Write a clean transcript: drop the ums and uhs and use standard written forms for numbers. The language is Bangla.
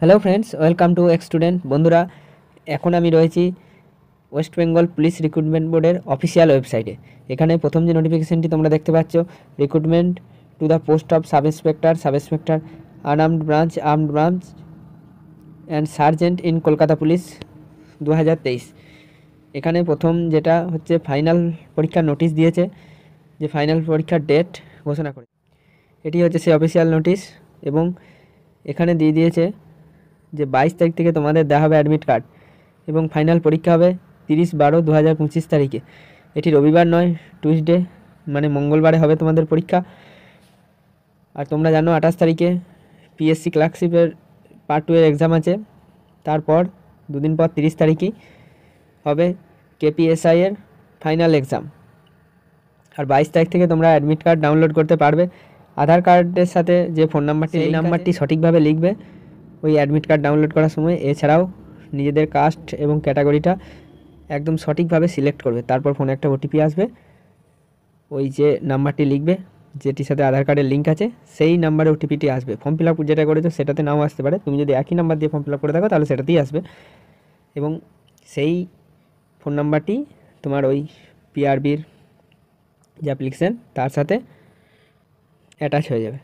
Hello friends, welcome to ex student. বন্ধুরা, এখন আমি রয়েছি ওয়েস্ট বেঙ্গল পুলিশ রিক্রুটমেন্ট বোর্ডের অফিসিয়াল ওয়েবসাইটে। এখানে প্রথম যে নোটিফিকেশানটি তোমরা দেখতে পাচ্ছ, recruitment to the post of sub inspector armed branch and sergeant in Kolkata police 2023। এখানে প্রথম যেটা হচ্ছে ফাইনাল পরীক্ষার নোটিশ দিয়েছে, যে ফাইনাল পরীক্ষার ডেট ঘোষণা করে। এটি হচ্ছে সেই অফিসিয়াল নোটিশ, এবং এখানে দিয়ে দিয়েছে যে 22 তারিখ থেকে তোমাদের দেওয়া হবে অ্যাডমিট কার্ড, এবং ফাইনাল পরীক্ষা হবে 30/12/2025 তারিখে। এটি রবিবার নয়, টুইসডে মানে মঙ্গলবারে হবে তোমাদের পরীক্ষা। আর তোমরা জানো 28 তারিখে পিএসসি ক্লার্কশিপের পার্ট 2 এর এক্সাম আছে। তারপর দুদিন পর 30 তারিখই হবে কেপিএসআই এর ফাইনাল এক্সাম। আর 22 তারিখ থেকে তোমরা অ্যাডমিট কার্ড ডাউনলোড করতে পারবে। আধার কার্ডের সাথে যে ফোন নাম্বারটি, এই নাম্বারটি সঠিকভাবে লিখবে ওই অ্যাডমিট কার্ড ডাউনলোড করার সময়। এছাড়াও নিজেদের কাস্ট এবং ক্যাটাগরিটা একদম সঠিকভাবে সিলেক্ট করবে। তারপর ফোনে একটা ওটিপি আসবে, ওই যে নাম্বারটি লিখবে যেটির সাথে আধার কার্ডের লিঙ্ক আছে, সেই নাম্বারে ওটিপিটি আসবে। ফর্ম ফিল আপ যেটা করেছো সেটাতে নাও আসতে পারে, তুমি যদি একই নাম্বার দিয়ে ফর্ম ফিল আপ করে থাকো তাহলে সেটাতেই আসবে। এবং সেই ফোন নাম্বারটি তোমার ওই পিআরবির যে অ্যাপ্লিকেশান তার সাথে অ্যাটাচ হয়ে যাবে।